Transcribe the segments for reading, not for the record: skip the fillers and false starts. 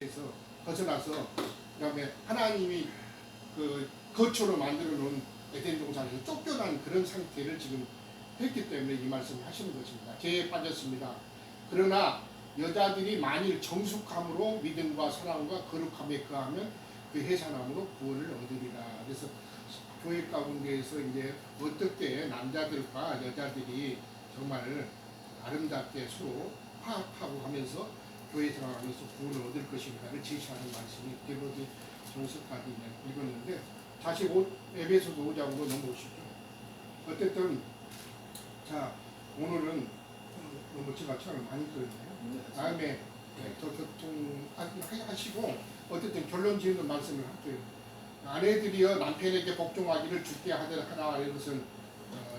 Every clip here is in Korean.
에서 벗어나서 그다음에 하나님이 그 거처로 만들어 놓은 에덴 동산에서 쫓겨난 그런 상태를 지금 했기 때문에 이 말씀을 하시는 것입니다. 죄에 빠졌습니다. 그러나 여자들이 만일 정숙함으로 믿음과 사랑과 거룩함에 거하면 그 해산함으로 구원을 얻으리라. 그래서 교회 가운데에서 이제 어떻게 남자들과 여자들이 정말 아름답게 서로 화합하고 하면서 교회 생활하면서 구원을 얻을 것인가를 제시하는 말씀이 디모데 전서까지 읽었는데 다시 에베소서 5장으로 넘어오시죠. 어쨌든 자 오늘은 너무 제가 책을 많이 들었네요. 다음에 더 교통하시고 어쨌든 결론 지으는 말씀을 할게요. 아내들이여 남편에게 복종하기를 주께 하라 하는 것은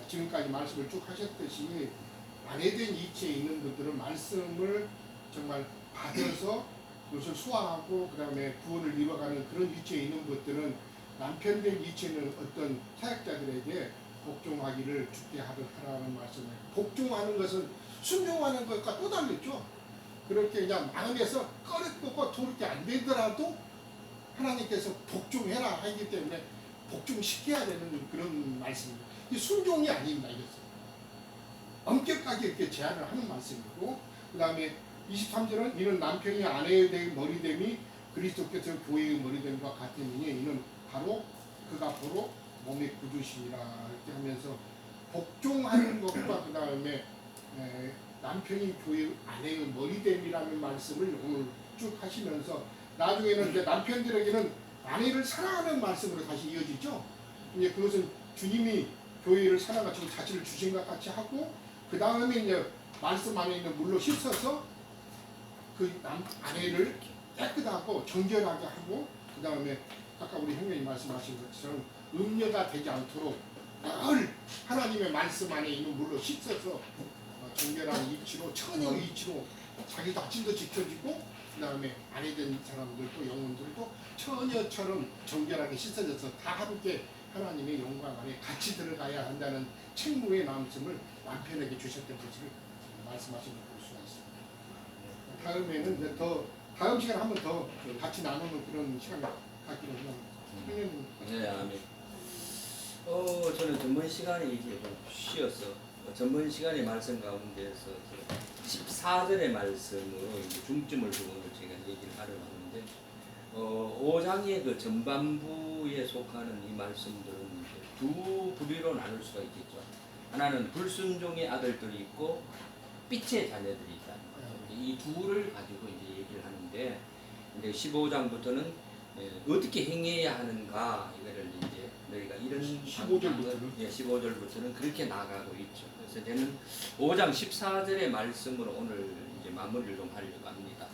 지금까지 말씀을 쭉 하셨듯이 아내된 이치에 있는 분들은 말씀을 정말 받아서 그것을 수화하고 그 다음에 구원을 이뤄가는 그런 위치에 있는 것들은 남편된 위치에는 어떤 사역자들에게 복종하기를 주께 하라는 말씀을. 복종하는 것은 순종하는 것과 또 다르죠. 그렇게 그냥 마음에서 꺼리고 도렇게 안 되더라도 하나님께서 복종해라 하기 때문에 복종시켜야 되는 그런 말씀입니다. 이 순종이 아닙니다. 이것은 엄격하게 이렇게 제한을 하는 말씀이고, 그 다음에 23절은 이는 남편이 아내의 머리됨이 그리스도께서 교회의 머리됨과 같으니 이는 바로 그가 보러 몸의 구주시니라 이렇게 하면서 복종하는 것과 그 다음에 남편이 교회 아내의 머리됨이라는 말씀을 오늘 쭉 하시면서 나중에는 이제 남편들에게는 아내를 사랑하는 말씀으로 다시 이어지죠. 이제 그것은 주님이 교회를 사랑하시고 자신을 주신 것 같이 하고 그 다음에 이제 말씀 안에 있는 물로 씻어서 그 아내를 깨끗하고 정결하게 하고 그 다음에 아까 우리 형님이 말씀하신 것처럼 음녀가 되지 않도록 늘 하나님의 말씀 안에 있는 물로 씻어서 정결한 이치로 처녀 이치로 자기 덕질도 지켜지고 그 다음에 아내된 사람들도 영혼들도 처녀처럼 정결하게 씻어져서 다 함께 하나님의 영광 안에 같이 들어가야 한다는 책무의 말씀을 남편에게 주셨던 것을 말씀하신 걸 볼 수가 있습니다. 다음에는 이제 더 다음 시간 한번 더 같이 나누는 그런 시간을 갖기로 합니다. 네, 아멘. 저는 전번 시간에 이제 좀 쉬어서 전번 시간의 말씀 가운데서 14절의 말씀으로 이제 중점을 두고 제가 얘기를 하려고 하는데 5장의 그 전반부에 속하는 이 말씀들은 이제 두 부류로 나눌 수가 있겠죠. 하나는 불순종의 아들들이 있고 빛의 자녀들이 있다. 이 둘을 가지고 이제 얘기를 하는데 이제 15장부터는 어떻게 행해야 하는가 이거를 이제 너희가 이런 15절부터는 그렇게 나가고 있죠. 그래서 저는 5장 14절의 말씀으로 오늘 이제 마무리를 좀 하려고 합니다.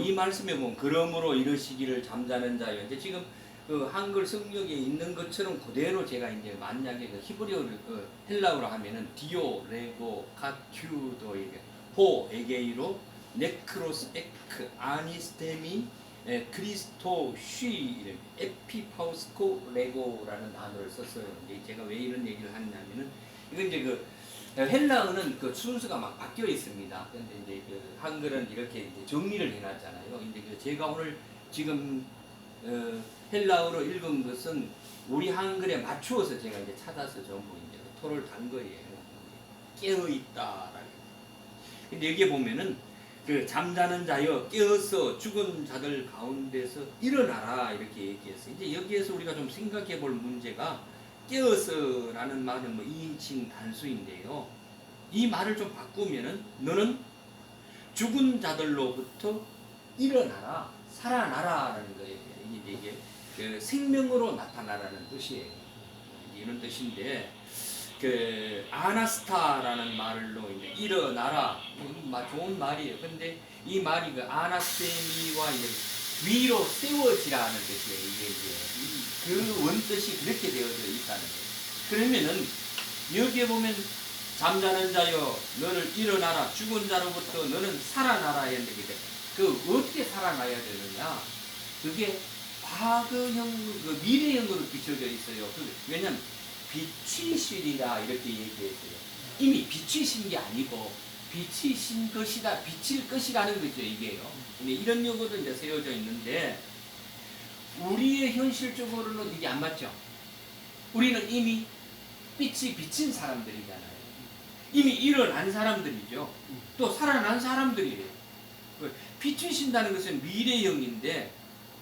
이 말씀에 보면 그러므로 이르시기를 잠자는 자여 이제 지금 그 한글 성경에 있는 것처럼 그대로 제가 이제 만약에 그 히브리어를 헬라어로 하면은 디오, 레고, 카큐도 이게 호, 에게이로, 네크로스, 에크, 아니스테미, 크리스토, 쉬, 에피파우스코, 레고라는 단어를 썼어요. 이제 제가 왜 이런 얘기를 하냐면은 이건 이제 그 헬라어는 그 순서가 막 바뀌어 있습니다. 그런데 이제 그 한글은 이렇게 이제 정리를 해놨잖아요. 근데 그 제가 오늘 지금 헬라어로 읽은 것은 우리 한글에 맞추어서 제가 이제 찾아서 전부 이제 토를 단 거예요. 깨어 있다라는. 근데 여기에 보면은 그 잠자는 자여 깨어서 죽은 자들 가운데서 일어나라 이렇게 얘기했어요. 이제 여기에서 우리가 좀 생각해 볼 문제가 깨어서라는 말은 뭐 2인칭 단수인데요. 이 말을 좀 바꾸면은 너는 죽은 자들로부터 일어나라, 살아나라라는 거예요. 이게 그 생명으로 나타나라는 뜻이에요. 이런 뜻인데 그 아나스타라는 말로 이제 일어나라 좋은 말이에요. 근데 이 말이 그 아나스테미와 이제 위로 세워지라는 뜻이에요. 이게 그 원뜻이 그렇게 되어져 있다는 거예요. 그러면은 여기에 보면 잠자는 자여 너를 일어나라 죽은 자로부터 너는 살아나라 했는데 그 어떻게 살아나야 되느냐? 그게 과거형 그 미래형으로 비춰져 있어요. 왜냐면 빛이시리라 이렇게 얘기했어요. 이미 빛이신 게 아니고 빛이신 것이다, 빛일 것이라는 거죠, 이게요. 근데 이런 용어도 이제 세워져 있는데, 우리의 현실적으로는 이게 안 맞죠. 우리는 이미 빛이 비친 사람들이잖아요. 이미 일어난 사람들이죠. 또 살아난 사람들이에요. 비추신다는 것은 미래형인데,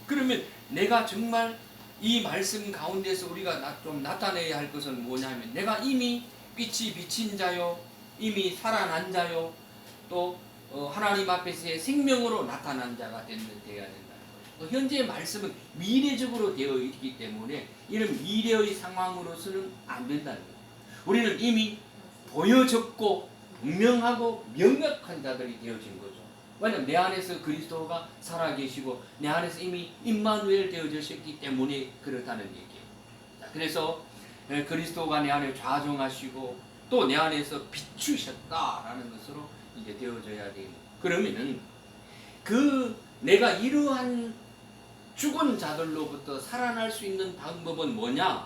그러면 내가 정말 이 말씀 가운데서 우리가 좀 나타내야 할 것은 뭐냐면, 내가 이미 빛이 비친 자요, 이미 살아난 자요, 또 하나님 앞에서의 생명으로 나타난 자가 되어야 된다는 거예요. 현재 말씀은 미래적으로 되어 있기 때문에 이런 미래의 상황으로서는 안 된다는 거예요. 우리는 이미 보여졌고 분명하고 명확한 자들이 되어진 거죠. 왜냐하면 내 안에서 그리스도가 살아계시고 내 안에서 이미 임마누엘 되어졌기 때문에 그렇다는 얘기예요. 그래서 그리스도가 내 안에 좌정하시고 또 내 안에서 비추셨다라는 것으로 이제 되어져야 돼요. 그러면은 내가 이러한 죽은 자들로부터 살아날 수 있는 방법은 뭐냐?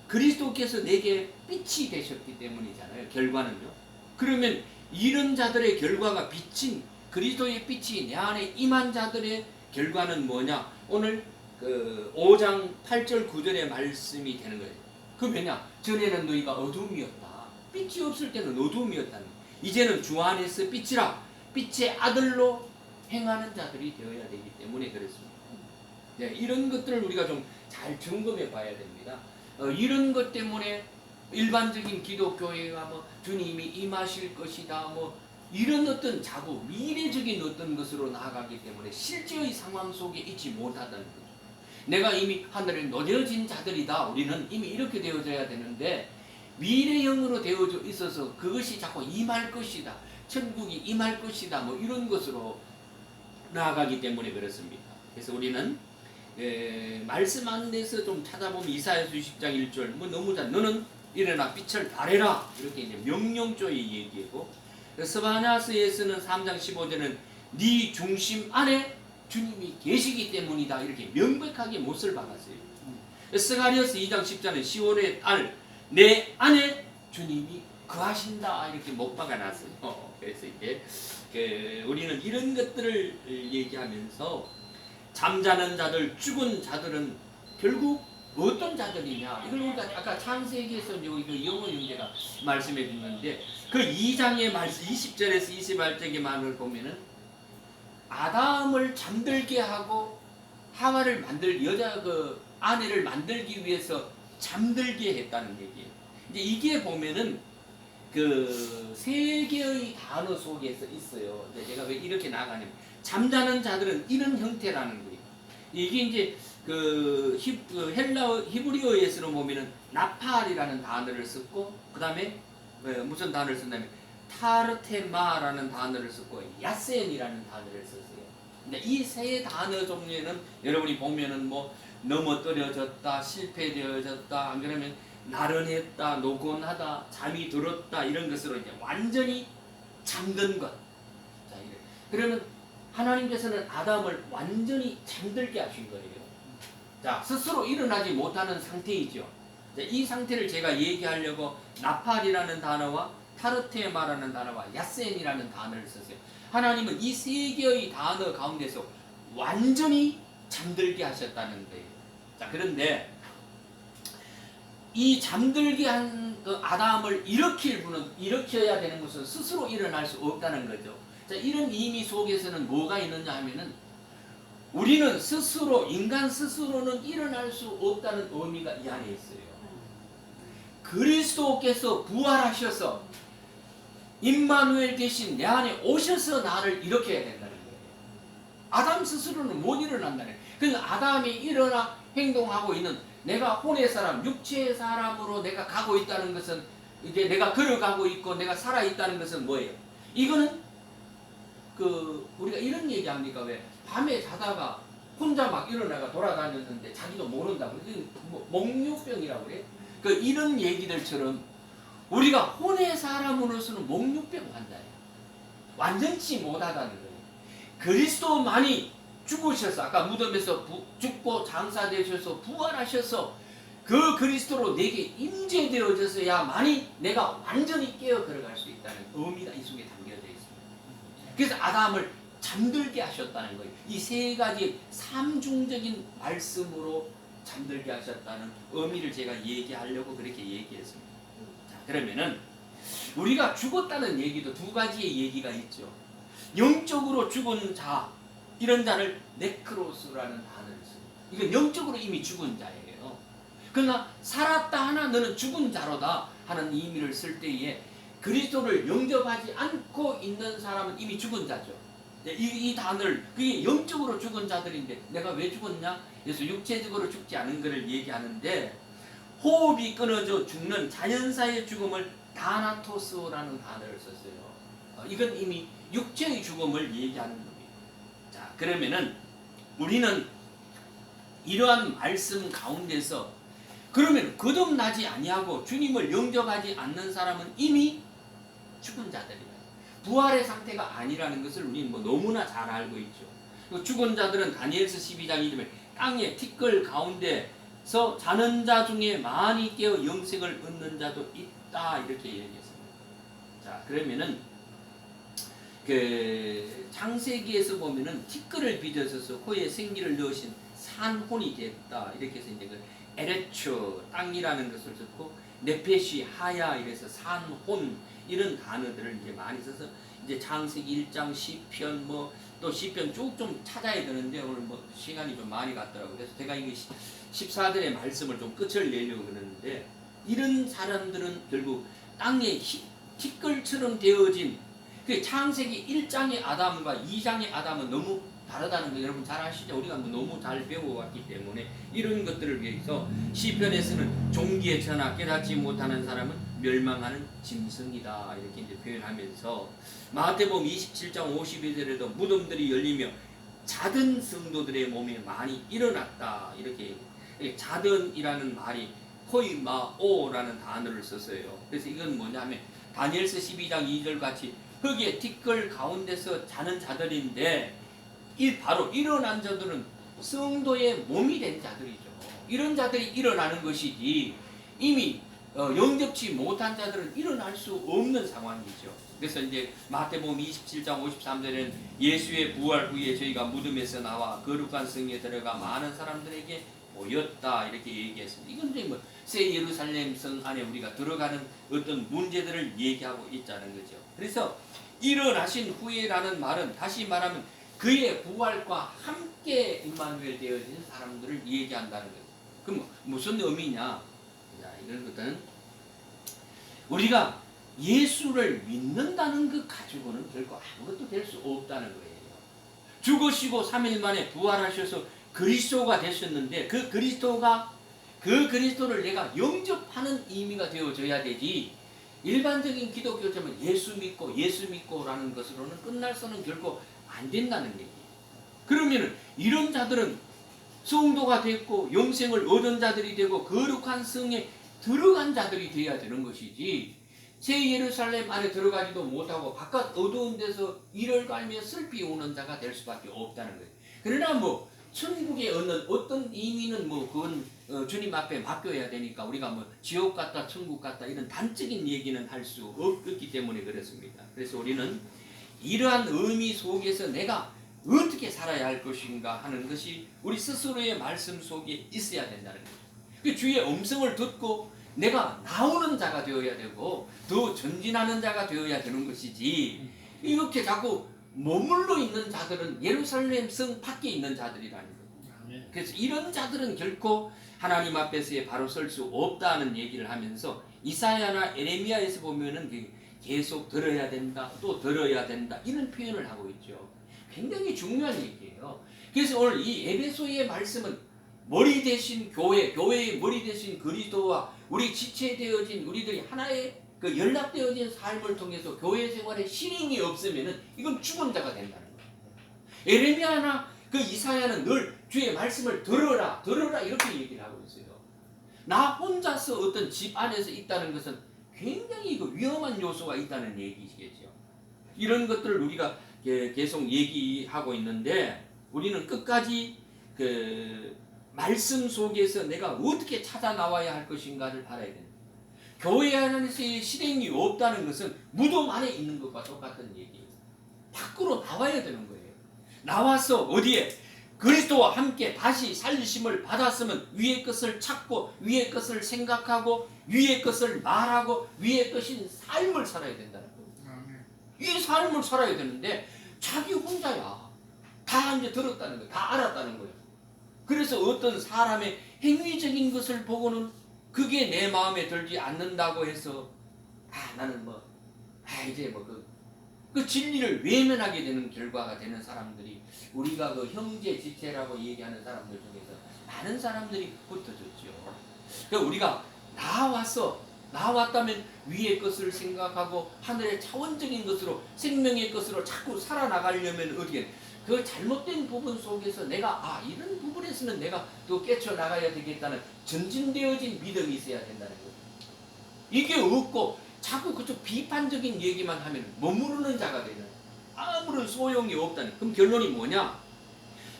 그리스도께서 내게 빛이 되셨기 때문이잖아요. 결과는요. 그러면 이런 자들의 결과가 비친 그리스도의 빛이 내 안에 임한 자들의 결과는 뭐냐? 오늘 5장 8절 9절의 말씀이 되는 거예요. 그 뭐냐? 전에는 너희가 어둠이었다. 빛이 없을 때는 어둠이었다는. 이제는 주 안에서 빛이라. 빛의 아들로 행하는 자들이 되어야 되기 때문에 그렇습니다. 네, 이런 것들을 우리가 좀 잘 점검해 봐야 됩니다. 이런 것 때문에 일반적인 기독교회가 뭐 주님이 임하실 것이다 뭐 이런 어떤 자꾸 미래적인 어떤 것으로 나아가기 때문에 실제의 상황 속에 있지 못하다는 거죠. 내가 이미 하늘에 놓여진 자들이다. 우리는 이미 이렇게 되어져야 되는데 미래형으로 되어져 있어서 그것이 자꾸 임할 것이다. 천국이 임할 것이다. 뭐 이런 것으로 나아가기 때문에 그렇습니다. 그래서 우리는 말씀 안에서 좀 찾아보면 이사야서 20장 1절 뭐 너무 잘 너는 일어나 빛을 발해라 이렇게 이제 명령조의 얘기고 스바냐서에서는 3장 15절은 네 중심 안에 주님이 계시기 때문이다 이렇게 명백하게 못을 박았어요. 스가랴서 2장 10절은 10월의 달 내 안에 주님이 거하신다 이렇게 못 박아놨어요. 그래서 이제 우리는 이런 것들을 얘기하면서 잠자는 자들, 죽은 자들은 결국 어떤 자들이냐? 이걸 우리가 아까 창세기에서 여기 영어 형제가 말씀해 줬는데 그 2장의 말씀 20절에서 28절의 말을 보면은 아담을 잠들게 하고 하와를 여자 아내를 만들기 위해서 잠들게 했다는 얘기예요. 이제 이게 보면은 그 세 개의 단어 속에서 있어요. 제가 왜 이렇게 나가냐면 잠자는 자들은 이런 형태라는 거예요. 이게 이제 히브리어에서 보면은 나팔이라는 단어를 썼고 그 다음에 무슨 단어를 썼냐면 타르테마라는 단어를 썼고 야센이라는 단어를 썼어요. 근데 이 세 단어 종류에는 여러분이 보면은 뭐 넘어뜨려졌다, 실패되어졌다, 안 그러면 나른했다, 노곤하다, 잠이 들었다 이런 것으로 이제 완전히 잠든 것. 자, 이래. 그러면 하나님께서는 아담을 완전히 잠들게 하신 거예요. 자, 스스로 일어나지 못하는 상태이죠. 자, 이 상태를 제가 얘기하려고 나팔이라는 단어와 타르테마라는 단어와 야센이라는 단어를 썼어요. 하나님은 이 세 개의 단어 가운데서 완전히 잠들게 하셨다는 거예요. 자, 그런데 이 잠들게 한 그 아담을 일으켜야 되는 것은 스스로 일어날 수 없다는 거죠. 자, 이런 의미 속에서는 뭐가 있느냐 하면은 우리는 스스로, 인간 스스로는 일어날 수 없다는 의미가 이 안에 있어요. 그리스도께서 부활하셔서 임마누엘 대신 내 안에 오셔서 나를 일으켜야 된다는 거예요. 아담 스스로는 못 일어난다는 거예요. 그래서 아담이 일어나 행동하고 있는 내가 혼의 사람, 육체의 사람으로 내가 가고 있다는 것은 이제 내가 걸어가고 있고 내가 살아있다는 것은 뭐예요? 이거는 우리가 이런 얘기 합니까? 왜? 밤에 자다가 혼자 막 일어나가 돌아다녔는데 자기도 모른다고. 이게 몽유병이라고 그래. 이런 얘기들처럼 우리가 혼의 사람으로서는 몽유병 환자예요. 완전치 못하다는 거예요. 그리스도만이 죽으셔서 아까 무덤에서 죽고 장사되셔서 부활하셔서 그 그리스도로 내게 임재되어져서야만이 내가 완전히 깨어 걸어갈 수 있다는 의미가 이 속에 담겨져 있어요. 그래서 아담을 잠들게 하셨다는 거예요. 이 세 가지 삼중적인 말씀으로 잠들게 하셨다는 의미를 제가 얘기하려고 그렇게 얘기했습니다. 자, 그러면은 우리가 죽었다는 얘기도 두 가지의 얘기가 있죠. 영적으로 죽은 자, 이런 자를 네크로스라는 단어를 씁니다. 이건 영적으로 이미 죽은 자예요. 그러나 살았다 하나 너는 죽은 자로다 하는 의미를 쓸 때에 그리스도를 영접하지 않고 있는 사람은 이미 죽은 자죠. 이 단어를, 그게 영적으로 죽은 자들인데 내가 왜 죽었냐? 그래서 육체적으로 죽지 않은 것을 얘기하는데, 호흡이 끊어져 죽는 자연사의 죽음을 다나토스라는 단어를 썼어요. 이건 이미 육체의 죽음을 얘기하는 겁니다. 자, 그러면은 우리는 이러한 말씀 가운데서 그러면 거듭나지 아니하고 주님을 영접하지 않는 사람은 이미 죽은 자들이다. 부활의 상태가 아니라는 것을 우리는 뭐 너무나 잘 알고 있죠. 죽은 자들은 다니엘서 12장 2절에 땅의 티끌 가운데서 자는 자 중에 많이 깨어 영생을 얻는 자도 있다, 이렇게 얘기했습니다. 자, 그러면은 그 창세기에서 보면은 티끌을 빚어서 코에 생기를 넣으신 산혼이 됐다, 이렇게 해서 이제 그 에레츠 땅이라는 것을 썼고, 네페시 하야 이래서 산혼, 이런 단어들을 이제 많이 써서 이제 창세기 1장, 시편 뭐 또 시편 쭉 좀 찾아야 되는데 오늘 뭐 시간이 좀 많이 갔더라고요. 그래서 제가 이게 14절의 말씀을 좀 끝을 내려고 그러는데, 이런 사람들은 결국 땅에 티끌처럼 되어진 그 창세기 1장의 아담과 2장의 아담은 너무 다르다는 거 여러분 잘 아시죠? 우리가 뭐 너무 잘 배워왔기 때문에 이런 것들을 위해서 시편에서는 종기의 천하 깨닫지 못하는 사람은 멸망하는 짐승이다, 이렇게 이제 표현하면서 마태복음 27장 52절에도 무덤들이 열리며 자든 성도들의 몸에 많이 일어났다, 이렇게 자든이라는 말이 코이마오라는 단어를 썼어요. 그래서 이건 뭐냐면 다니엘서 12장 2절 같이 흙의 티끌 가운데서 자는 자들인데, 바로 일어난 자들은 성도의 몸이 된 자들이죠. 이런 자들이 일어나는 것이지 이미 영접치 못한 자들은 일어날 수 없는 상황이죠. 그래서 이제 마태복음 27장 53절에는 예수의 부활 후에 저희가 무덤에서 나와 거룩한 성에 들어가 많은 사람들에게 보였다, 이렇게 얘기했습니다. 이건 이제 뭐 새 예루살렘 성 안에 우리가 들어가는 어떤 문제들을 얘기하고 있다는 거죠. 그래서 일어나신 후에라는 말은 다시 말하면 그의 부활과 함께 임마누엘 되어진 사람들을 얘기한다는 거예요. 그럼 무슨 의미냐? 자, 이런 것은 우리가 예수를 믿는다는 것 가지고는 결코 아무것도 될 수 없다는 거예요. 죽으시고 3일 만에 부활하셔서 그리스도가 되셨는데, 그 그리스도를 내가 영접하는 의미가 되어져야 되지, 일반적인 기독교자면 예수 믿고라는 것으로는 끝날 수는 결코 안 된다는 얘기예요. 그러면 이런 자들은 성도가 됐고 영생을 얻은 자들이 되고 거룩한 성에 들어간 자들이 되어야 되는 것이지, 새 예루살렘 안에 들어가지도 못하고 바깥 어두운 데서 이를 갈며 슬피 우는 자가 될 수밖에 없다는 거예요. 그러나 뭐 천국에 얻는 어떤 의미는 뭐 그건 주님 앞에 맡겨야 되니까 우리가 뭐 지옥 같다 천국 같다 이런 단적인 얘기는 할 수 없기 때문에 그렇습니다. 그래서 우리는 이러한 의미 속에서 내가 어떻게 살아야 할 것인가 하는 것이 우리 스스로의 말씀 속에 있어야 된다는 거죠. 그 주의 음성을 듣고 내가 나오는 자가 되어야 되고 더 전진하는 자가 되어야 되는 것이지, 이렇게 자꾸 머물러 있는 자들은 예루살렘 성 밖에 있는 자들이라는 거예요. 그래서 이런 자들은 결코 하나님 앞에서 바로 설 수 없다는 얘기를 하면서 이사야나 에레미야에서 보면은 계속 들어야 된다, 또 들어야 된다, 이런 표현을 하고 있죠. 굉장히 중요한 얘기예요. 그래서 오늘 이 에베소의 말씀은 머리 대신 교회의 머리 대신 그리스도와 우리 지체되어진 우리들이 하나의 그 연락되어진 삶을 통해서 교회 생활에 실행이 없으면은 이건 죽은 자가 된다는 거예요. 에레미야나 그 이사야는 늘 주의 말씀을 들어라 이렇게 얘기를 하고 있어요. 나 혼자서 어떤 집 안에서 있다는 것은 굉장히 그 위험한 요소가 있다는 얘기시겠죠. 이런 것들을 우리가 계속 얘기하고 있는데, 우리는 끝까지 그 말씀 속에서 내가 어떻게 찾아 나와야 할 것인가를 알아야 됩니다. 교회 안에서의 실행이 없다는 것은 무덤 안에 있는 것과 똑같은 얘기예요. 밖으로 나와야 되는 거예요. 나와서 어디에? 그리스도와 함께 다시 살리심을 받았으면 위의 것을 찾고 위의 것을 생각하고 위의 것을 말하고 위의 것인 삶을 살아야 된다는 거예요. 이 삶을 살아야 되는데 자기 혼자야. 다 이제 들었다는 거예요. 다 알았다는 거예요. 그래서 어떤 사람의 행위적인 것을 보고는 그게 내 마음에 들지 않는다고 해서 나는 이제 그 진리를 외면하게 되는 결과가 되는 사람들이 우리가 그 형제 지체라고 얘기하는 사람들 중에서 많은 사람들이 흩어졌죠. 그러니까 우리가 나왔다면 위의 것을 생각하고 하늘의 차원적인 것으로 생명의 것으로 자꾸 살아나가려면 어디에 그 잘못된 부분 속에서 내가 이런 부분에서는 내가 또 깨쳐나가야 되겠다는 전진되어진 믿음이 있어야 된다는 거예요. 이게 없고 자꾸 그쪽 비판적인 얘기만 하면 머무르는 자가 되는 아무런 소용이 없다는. 그럼 결론이 뭐냐?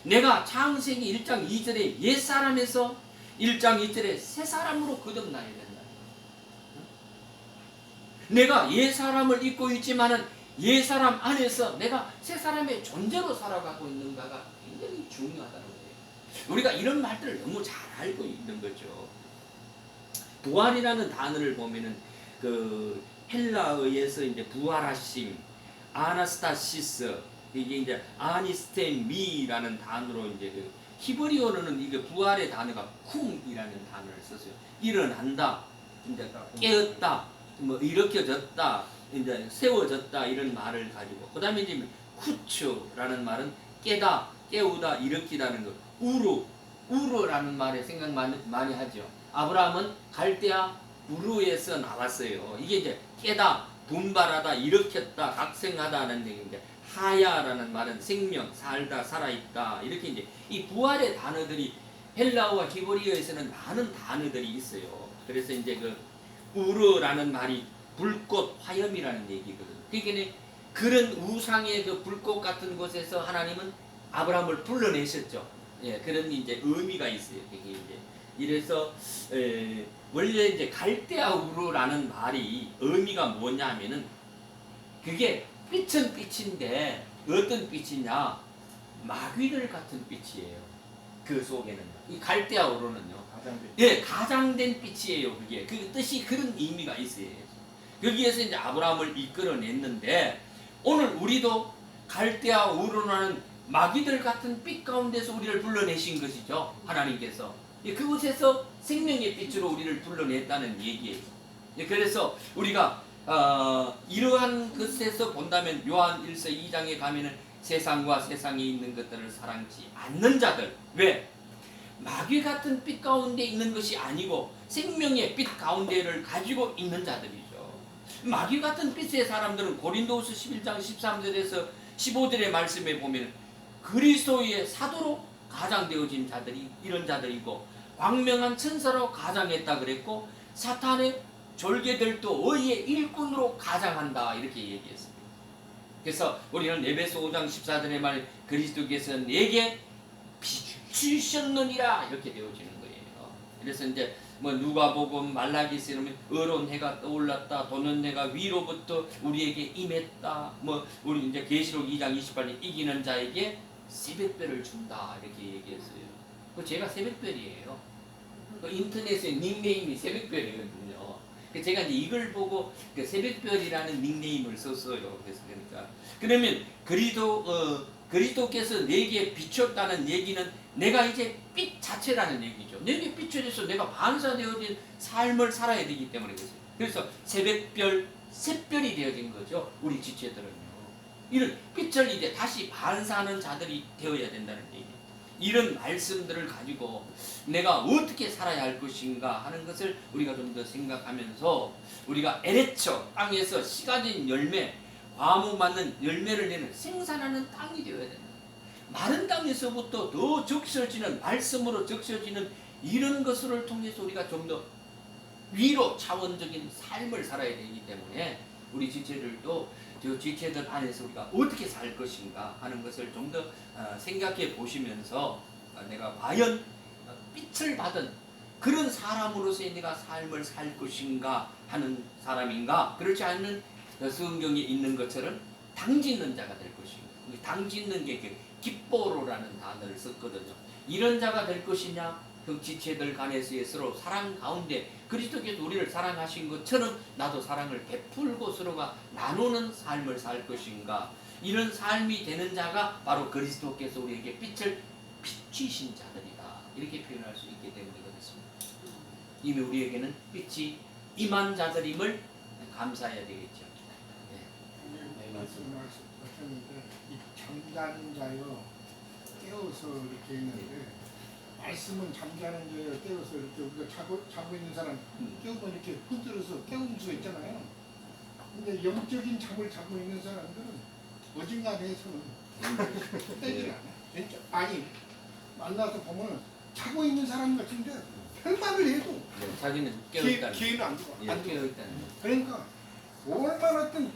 내가 창세기 1장 2절에 옛사람에서 1장 2절에 새사람으로 거듭나야 된다. 내가 옛사람을 입고 있지만은 옛사람 안에서 내가 새사람의 존재로 살아가고 있는가가 굉장히 중요하다는 거예요. 우리가 이런 말들을 너무 잘 알고 있는 거죠. 부활이라는 단어를 보면은 그 헬라어에서 이제 부활하심, 아나스타시스, 이게 이제 아니스테미라는 단어로 이제 그 히브리어로는 이게 부활의 단어가 쿰이라는 단어를 썼어요. 일어난다, 이제 깨었다, 일으켜졌다, 이제 세워졌다 이런 말을 가지고 그다음에 이제 쿠츠라는 말은 깨다, 깨우다, 일으키다는 것. 우르라는 말에 생각 많이 하죠. 아브라함은 갈대아 우르에서 나왔어요. 이게 이제 깨다, 분발하다, 일으켰다, 각생하다는 얘기인데 하야라는 말은 생명, 살다, 살아있다 이렇게 이제 이 부활의 단어들이 헬라어와 히브리어에서는 많은 단어들이 있어요. 그래서 이제 그 우르라는 말이 불꽃, 화염이라는 얘기거든요. 그러니까 그런 우상의 그 불꽃 같은 곳에서 하나님은 아브라함을 불러내셨죠. 예, 그런 이제 의미가 있어요. 그게 이제 이래서 원래 이제 갈대아 우르라는 말이 의미가 뭐냐면은 그게 빛은 빛인데 어떤 빛이냐? 마귀들 같은 빛이에요. 그 속에는 이 갈대아 우르는요. 가장된 빛이에요. 그게 그 뜻이 그런 의미가 있어요. 거기에서 이제 아브라함을 이끌어냈는데 오늘 우리도 갈대아 우르라는 마귀들 같은 빛 가운데서 우리를 불러내신 것이죠. 하나님께서 그곳에서 생명의 빛으로 우리를 불러냈다는 얘기예요. 그래서 우리가 이러한 것에서 본다면 요한 1서 2장에 가면은 세상과 세상에 있는 것들을 사랑치 않는 자들. 왜? 마귀 같은 빛 가운데 있는 것이 아니고 생명의 빛 가운데를 가지고 있는 자들이죠. 마귀 같은 빛의 사람들은 고린도후서 11장 13절에서 15절의 말씀에 보면 그리스도의 사도로 가장되어진 자들이 이런 자들이고 광명한 천사로 가장했다 그랬고 사탄의 졸개들도 의의 일꾼으로 가장한다 이렇게 얘기했습니다. 그래서 우리는 에베소 5장 14절의 말 그리스도께서 내게 비추셨느니라 이렇게 되어지는 거예요. 그래서 이제 누가복음 말라기서 이러면 의로운 해가 떠올랐다, 도는 해가 위로부터 우리에게 임했다. 우리 이제 계시록 2장 28절 이기는 자에게 새벽별을 준다 이렇게 얘기했어요. 제가 새벽별이에요. 인터넷에 닉네임이 새벽별이거든요. 제가 이제 이걸 보고 새벽별이라는 닉네임을 썼어요. 그래서 그러면 그리스도께서 내게 비췄다는 얘기는 내가 이제 빛 자체라는 얘기죠. 내게 비춰져서 내가 반사되어진 삶을 살아야 되기 때문에 그래서 새벽별, 샛별이 되어진 거죠. 우리 지체들은요. 이런 빛을 이제 다시 반사하는 자들이 되어야 된다는 얘기. 이런 말씀들을 가지고 내가 어떻게 살아야 할 것인가 하는 것을 우리가 좀 더 생각하면서 우리가 에레처 땅에서 씨 가진 열매, 과목 맞는 열매를 내는 생산하는 땅이 되어야 된다. 마른 땅에서부터 더 적셔지는 말씀으로 적셔지는 이런 것을 통해서 우리가 좀 더 위로 차원적인 삶을 살아야 되기 때문에 우리 지체들도 저 지체들 안에서 우리가 어떻게 살 것인가 하는 것을 좀 더 생각해 보시면서 내가 과연 빛을 받은 그런 사람으로서의 내가 삶을 살 것인가 하는 사람인가, 그렇지 않는 성경에 있는 것처럼 당짓는 자가 될 것이고, 당짓는 게 그 기뻐로라는 단어를 썼거든요. 이런 자가 될 것이냐? 형제들 간에서의 서로 사랑 가운데 그리스도께서 우리를 사랑하신 것처럼 나도 사랑을 베풀고 서로가 나누는 삶을 살 것인가? 이런 삶이 되는 자가 바로 그리스도께서 우리에게 빛을 비추신 자들이다. 이렇게 표현할 수 있기 때문에 그렇습니다. 이미 우리에게는 빛이 임한 자들임을 감사해야 되겠죠. 네. 말씀하셨는데 이 잠자는 자여 깨어서 이렇게 있는데 말씀은 잠자는 자여 깨어서 이렇게 우리가 자고 있는 사람 깨우면 이렇게 흔들어서 깨우는 수가 있잖아요. 근데 영적인 잠을 자고 있는 사람들은 어딘가에서는 깨지지 않아요. 아니 만나서 보면 자고 있는 사람 같은데 별말을 해도 자기는 깨어있다는 기회는 안 주고 안 주고. 깨어있다는 그러니까 얼마나 어떤